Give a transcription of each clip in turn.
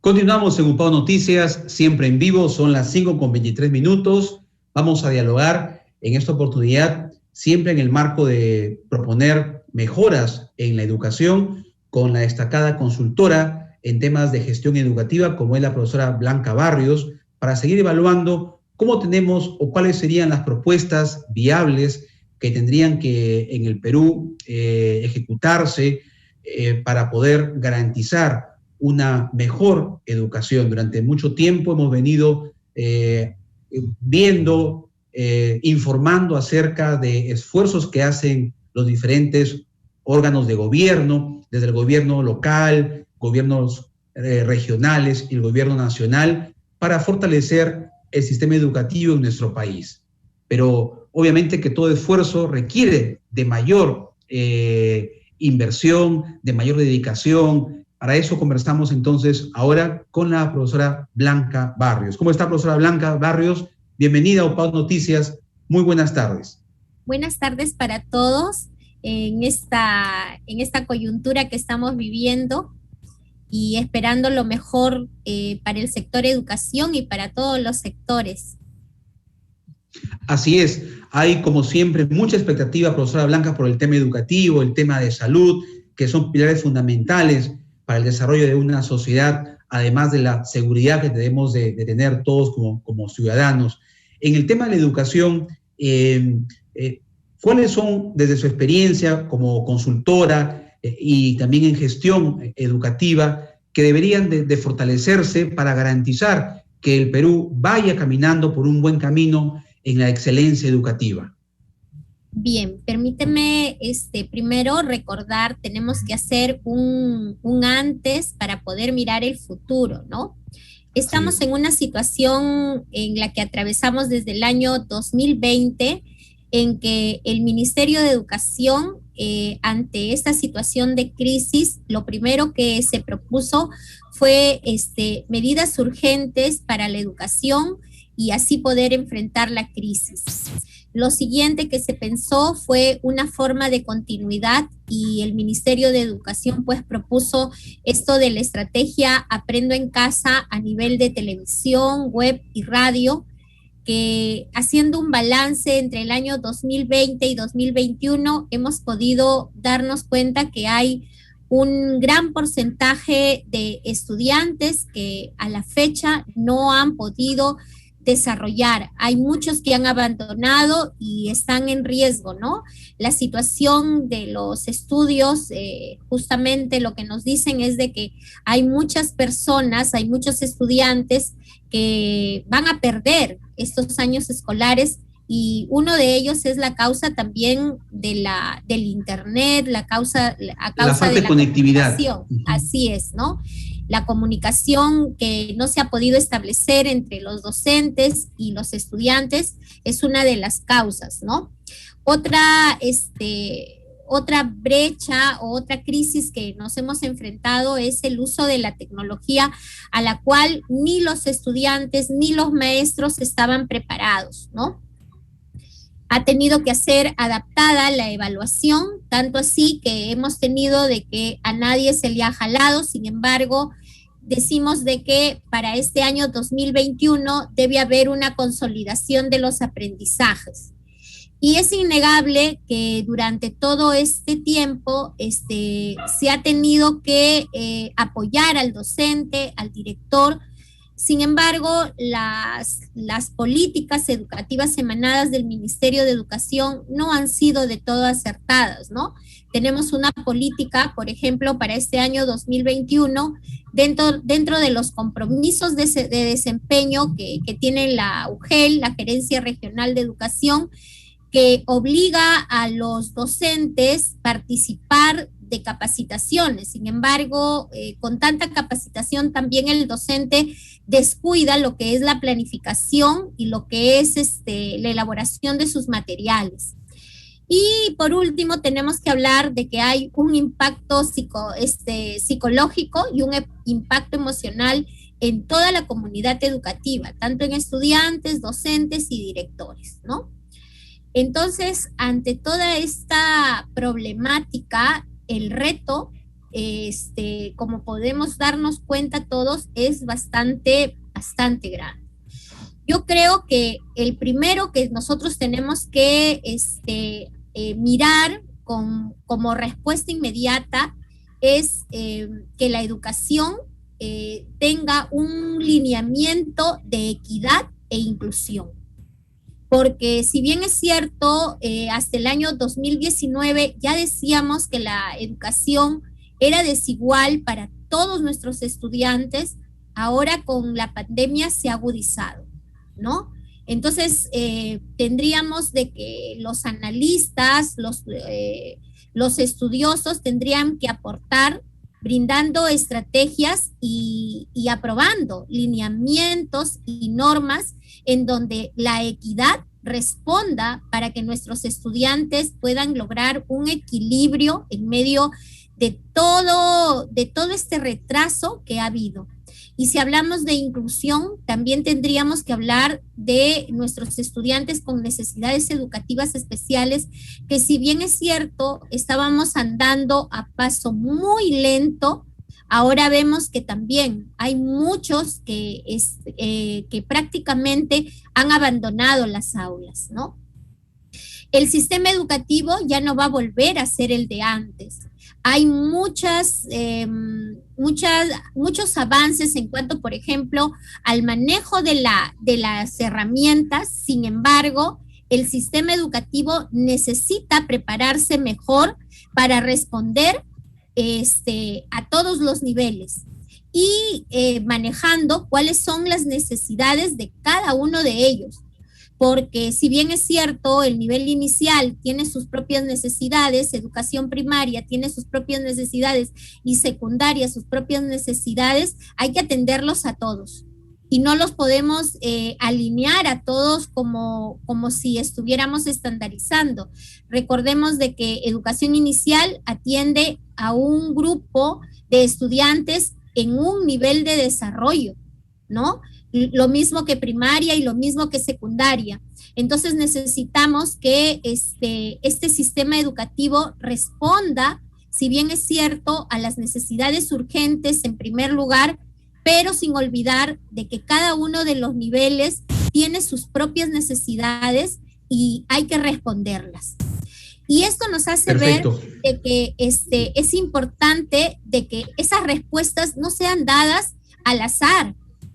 Continuamos en UPAO Noticias, siempre en vivo, son las 5:23. Vamos a dialogar en esta oportunidad, siempre en el marco de proponer mejoras en la educación, con la destacada consultora en temas de gestión educativa, como es la profesora Blanca Barrios, para seguir evaluando cómo tenemos o cuáles serían las propuestas viables que tendrían que en el Perú ejecutarse para poder garantizar una mejor educación. Durante mucho tiempo hemos venido viendo, informando acerca de esfuerzos que hacen los diferentes órganos de gobierno, desde el gobierno local, gobiernos regionales y el gobierno nacional, para fortalecer el sistema educativo en nuestro país. Pero obviamente que todo esfuerzo requiere de mayor inversión, de mayor dedicación. Para eso conversamos entonces ahora con la profesora Blanca Barrios. ¿Cómo está, profesora Blanca Barrios? Bienvenida a UPAO Noticias. Muy buenas tardes. Buenas tardes para todos en esta coyuntura que estamos viviendo y esperando lo mejor para el sector educación y para todos los sectores. Así es. Hay, como siempre, mucha expectativa, profesora Blanca, por el tema educativo, el tema de salud, que son pilares fundamentales para el desarrollo de una sociedad, además de la seguridad que debemos de tener todos como ciudadanos. En el tema de la educación, ¿cuáles son, desde su experiencia como consultora y también en gestión educativa, que deberían de fortalecerse para garantizar que el Perú vaya caminando por un buen camino en la excelencia educativa? Bien, permíteme primero recordar, tenemos que hacer un antes para poder mirar el futuro, ¿no? Estamos en una situación en la que atravesamos desde el año 2020, en que el Ministerio de Educación, ante esta situación de crisis, lo primero que se propuso fue medidas urgentes para la educación y así poder enfrentar la crisis. Lo siguiente que se pensó fue una forma de continuidad y el Ministerio de Educación pues propuso esto de la estrategia Aprendo en Casa a nivel de televisión, web y radio, que haciendo un balance entre el año 2020 y 2021 hemos podido darnos cuenta que hay un gran porcentaje de estudiantes que a la fecha no han podido desarrollar. Hay muchos que han abandonado y están en riesgo, ¿no? La situación de los estudios, justamente lo que nos dicen es de que hay muchas personas, hay muchos estudiantes que van a perder estos años escolares y uno de ellos es la causa también del internet, a causa de la conectividad. Así es, ¿no? La comunicación que no se ha podido establecer entre los docentes y los estudiantes es una de las causas, ¿no? Otra brecha o otra crisis que nos hemos enfrentado es el uso de la tecnología, a la cual ni los estudiantes ni los maestros estaban preparados, ¿no? Ha tenido que ser adaptada la evaluación, tanto así que hemos tenido de que a nadie se le ha jalado. Sin embargo, decimos de que para este año 2021 debe haber una consolidación de los aprendizajes. Y es innegable que durante todo este tiempo se ha tenido que apoyar al docente, al director. Sin embargo, las políticas educativas emanadas del Ministerio de Educación no han sido de todo acertadas, ¿no? Tenemos una política, por ejemplo, para este año 2021, dentro de los compromisos de desempeño que tiene la UGEL, la Gerencia Regional de Educación, que obliga a los docentes a participar de capacitaciones. Sin embargo, con tanta capacitación también el docente descuida lo que es la planificación y lo que es la elaboración de sus materiales. Y por último, tenemos que hablar de que hay un impacto psicológico y un impacto emocional en toda la comunidad educativa, tanto en estudiantes, docentes y directores, ¿no? Entonces, ante toda esta problemática, el reto como podemos darnos cuenta todos, es bastante grande. Yo creo que el primero que nosotros tenemos que mirar como respuesta inmediata es que la educación tenga un lineamiento de equidad e inclusión. Porque si bien es cierto, hasta el año 2019 ya decíamos que la educación era desigual para todos nuestros estudiantes, ahora con la pandemia se ha agudizado, ¿no? Entonces, tendríamos de que los analistas, los estudiosos tendrían que aportar brindando estrategias y aprobando lineamientos y normas en donde la equidad responda para que nuestros estudiantes puedan lograr un equilibrio en medio de todo este retraso que ha habido. Y si hablamos de inclusión, también tendríamos que hablar de nuestros estudiantes con necesidades educativas especiales, que si bien es cierto, estábamos andando a paso muy lento, ahora vemos que también hay muchos que prácticamente han abandonado las aulas, ¿no? El sistema educativo ya no va a volver a ser el de antes. Hay muchos avances en cuanto, por ejemplo, al manejo de las herramientas. Sin embargo, el sistema educativo necesita prepararse mejor para responder a todos los niveles y manejando cuáles son las necesidades de cada uno de ellos. Porque si bien es cierto, el nivel inicial tiene sus propias necesidades, educación primaria tiene sus propias necesidades y secundaria sus propias necesidades, hay que atenderlos a todos. Y no los podemos alinear a todos como si estuviéramos estandarizando. Recordemos de que educación inicial atiende a un grupo de estudiantes en un nivel de desarrollo, ¿no? Lo mismo que primaria y lo mismo que secundaria. Entonces necesitamos que este sistema educativo responda, si bien es cierto, a las necesidades urgentes en primer lugar, pero sin olvidar de que cada uno de los niveles tiene sus propias necesidades y hay que responderlas. Y esto nos hace Perfecto. ver de que es importante de que esas respuestas no sean dadas al azar,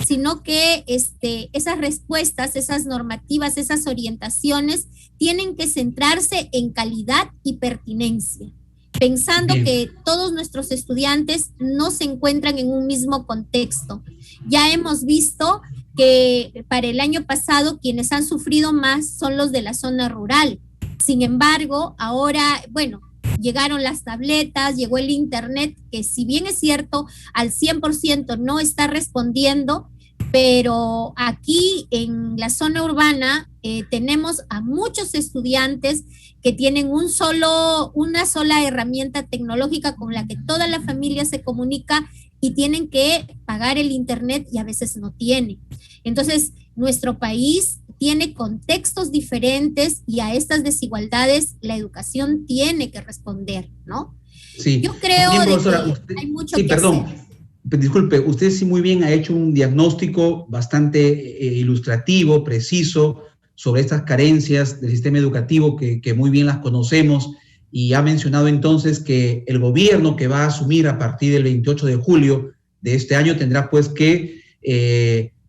sino que esas respuestas, esas normativas, esas orientaciones tienen que centrarse en calidad y pertinencia, pensando Bien. que todos nuestros estudiantes no se encuentran en un mismo contexto. Ya hemos visto que para el año pasado quienes han sufrido más son los de la zona rural. Sin embargo, ahora, bueno, llegaron las tabletas, llegó el internet, que si bien es cierto, al 100% no está respondiendo, pero aquí en la zona urbana tenemos a muchos estudiantes que tienen una sola herramienta tecnológica con la que toda la familia se comunica y tienen que pagar el internet y a veces no tienen. Entonces, nuestro país tiene contextos diferentes y a estas desigualdades la educación tiene que responder, ¿no? Sí. Yo creo bien, profesora, que usted, hay mucho sí, que perdón. hacer. Disculpe, usted sí muy bien ha hecho un diagnóstico bastante ilustrativo, preciso, sobre estas carencias del sistema educativo que muy bien las conocemos, y ha mencionado entonces que el gobierno que va a asumir a partir del 28 de julio de este año tendrá pues que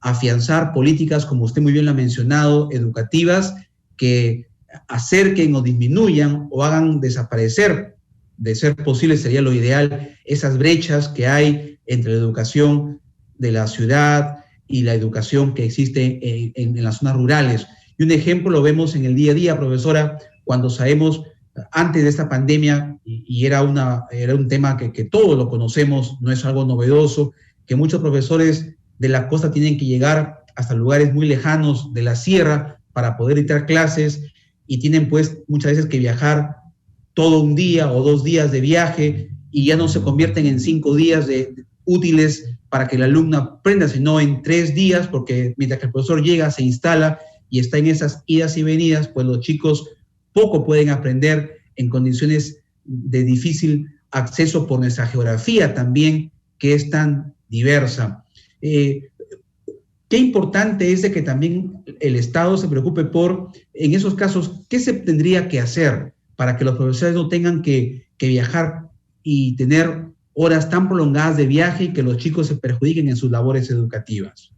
afianzar políticas, como usted muy bien lo ha mencionado, educativas, que acerquen o disminuyan o hagan desaparecer, de ser posible sería lo ideal, esas brechas que hay entre la educación de la ciudad y la educación que existe en las zonas rurales. Y un ejemplo lo vemos en el día a día, profesora, cuando sabemos, antes de esta pandemia, y era un tema que todos lo conocemos, no es algo novedoso, que muchos profesores de la costa tienen que llegar hasta lugares muy lejanos de la sierra para poder dictar clases, y tienen pues muchas veces que viajar todo un día o 2 días de viaje, y ya no se convierten en 5 días útiles para que el alumno aprenda, sino en 3 días, porque mientras que el profesor llega, se instala y está en esas idas y venidas, pues los chicos poco pueden aprender en condiciones de difícil acceso por nuestra geografía también, que es tan diversa. Qué importante es de que también el Estado se preocupe por, en esos casos, qué se tendría que hacer para que los profesores no tengan que viajar y tener horas tan prolongadas de viaje y que los chicos se perjudiquen en sus labores educativas.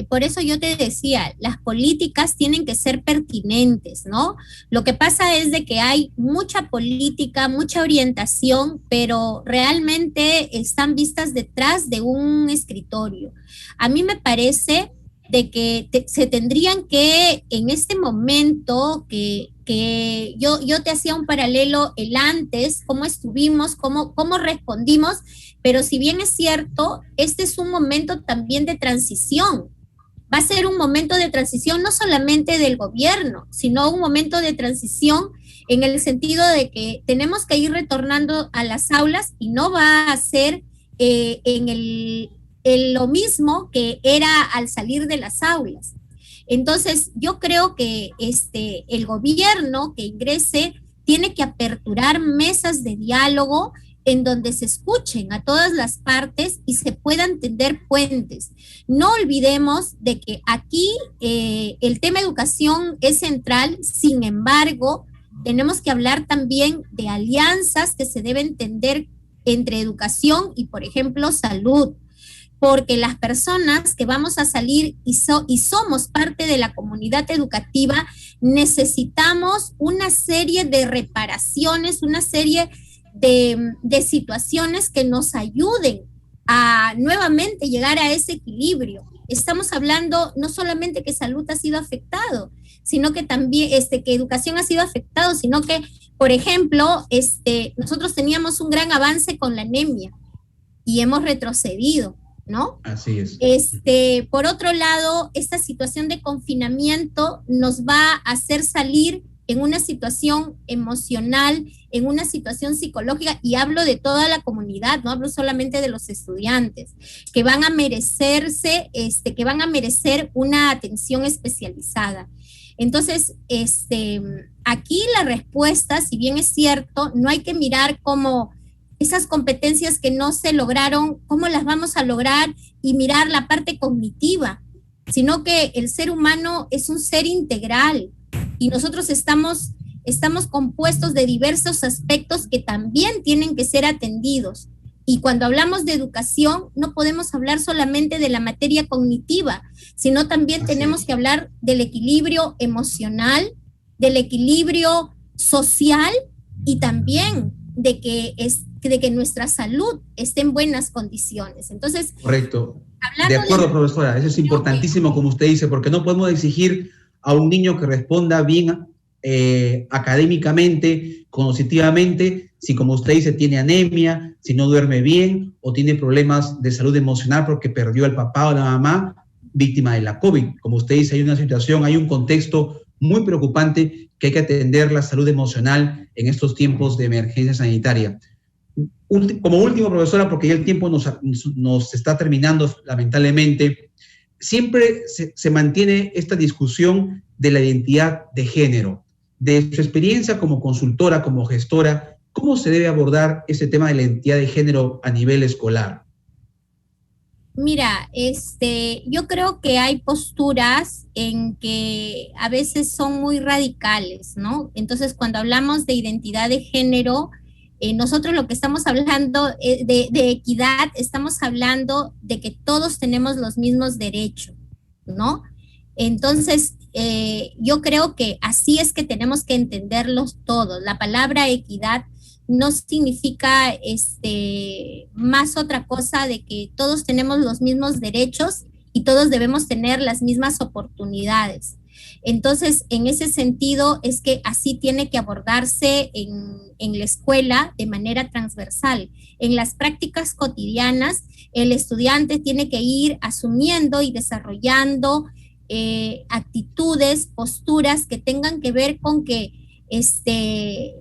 Por eso yo te decía, las políticas tienen que ser pertinentes, ¿no? Lo que pasa es de que hay mucha política, mucha orientación, pero realmente están vistas detrás de un escritorio. A mí me parece de que se tendrían que, en este momento, que yo te hacía un paralelo el antes, cómo estuvimos, cómo respondimos, pero si bien es cierto, este es un momento también de transición. Va a ser un momento de transición no solamente del gobierno, sino un momento de transición en el sentido de que tenemos que ir retornando a las aulas y no va a ser en lo mismo que era al salir de las aulas. Entonces, yo creo que el gobierno que ingrese tiene que aperturar mesas de diálogo en donde se escuchen a todas las partes y se puedan tender puentes. No olvidemos de que aquí el tema educación es central, sin embargo, tenemos que hablar también de alianzas que se deben tender entre educación y, por ejemplo, salud, porque las personas que vamos a salir y somos parte de la comunidad educativa, necesitamos una serie de reparaciones, una serie de situaciones que nos ayuden a nuevamente llegar a ese equilibrio. Estamos hablando no solamente que salud ha sido afectado, sino que también que educación ha sido afectado, sino que, por ejemplo, nosotros teníamos un gran avance con la anemia y hemos retrocedido, ¿no? Así es. Por otro lado, esta situación de confinamiento nos va a hacer salir en una situación emocional, en una situación psicológica, y hablo de toda la comunidad, no hablo solamente de los estudiantes, que van a merecerse, que van a merecer una atención especializada. Entonces, aquí la respuesta, si bien es cierto, no hay que mirar como esas competencias que no se lograron, cómo las vamos a lograr y mirar la parte cognitiva, sino que el ser humano es un ser integral y nosotros estamos compuestos de diversos aspectos que también tienen que ser atendidos. Y cuando hablamos de educación, no podemos hablar solamente de la materia cognitiva, sino también tenemos que hablar del equilibrio emocional, del equilibrio social y también de que nuestra salud esté en buenas condiciones. Entonces, correcto. De acuerdo, profesora, eso es importantísimo, como usted dice, porque no podemos exigir a un niño que responda bien académicamente, cognitivamente, si como usted dice tiene anemia, si no duerme bien o tiene problemas de salud emocional porque perdió al papá o la mamá víctima de la COVID. Como usted dice, hay una situación, hay un contexto muy preocupante que hay que atender la salud emocional en estos tiempos de emergencia sanitaria. Como último, profesora, porque ya el tiempo nos está terminando lamentablemente, siempre se mantiene esta discusión de la identidad de género. De su experiencia como consultora, como gestora, ¿cómo se debe abordar ese tema de la identidad de género a nivel escolar? Mira, yo creo que hay posturas en que a veces son muy radicales, ¿no? Entonces, cuando hablamos de identidad de género, nosotros lo que estamos hablando de equidad, estamos hablando de que todos tenemos los mismos derechos, ¿no? Entonces, yo creo que así es que tenemos que entenderlos todos. La palabra equidad no significa más otra cosa de que todos tenemos los mismos derechos y todos debemos tener las mismas oportunidades. Entonces, en ese sentido es que así tiene que abordarse en la escuela de manera transversal. En las prácticas cotidianas, el estudiante tiene que ir asumiendo y desarrollando actitudes, posturas que tengan que ver con que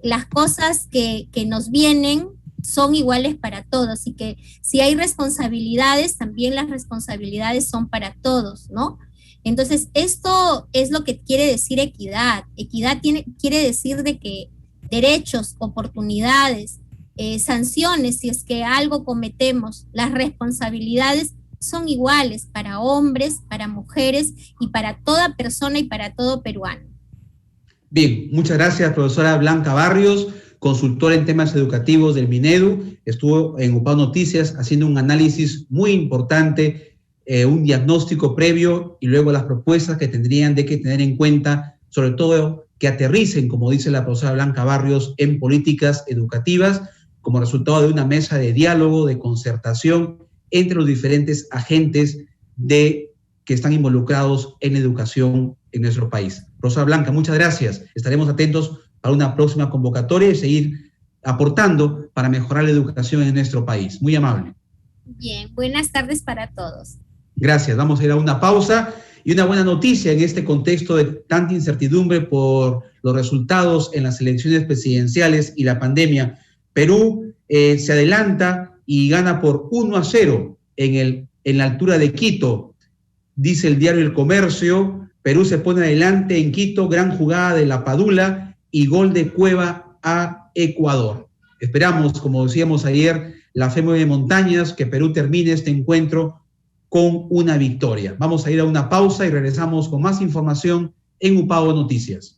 las cosas que nos vienen son iguales para todos y que si hay responsabilidades, también las responsabilidades son para todos, ¿no? Entonces, esto es lo que quiere decir equidad. Equidad quiere decir de que derechos, oportunidades, sanciones si es que algo cometemos. Las responsabilidades son iguales para hombres, para mujeres y para toda persona y para todo peruano. Bien, muchas gracias, profesora Blanca Barrios, consultora en temas educativos del Minedu. Estuvo en UPAO Noticias haciendo un análisis muy importante, un diagnóstico previo y luego las propuestas que tendrían de que tener en cuenta, sobre todo que aterricen, como dice la profesora Blanca Barrios, en políticas educativas como resultado de una mesa de diálogo, de concertación entre los diferentes agentes que están involucrados en la educación en nuestro país. Profesora Blanca, muchas gracias. Estaremos atentos para una próxima convocatoria y seguir aportando para mejorar la educación en nuestro país. Muy amable. Bien, buenas tardes para todos. Gracias. Vamos a ir a una pausa y una buena noticia en este contexto de tanta incertidumbre por los resultados en las elecciones presidenciales y la pandemia. Perú se adelanta y gana por 1-0 en la altura de Quito. Dice el diario El Comercio, Perú se pone adelante en Quito, gran jugada de La Padula y gol de Cueva a Ecuador. Esperamos, como decíamos ayer, la fe mueve montañas, que Perú termine este encuentro con una victoria. Vamos a ir a una pausa y regresamos con más información en UPAO Noticias.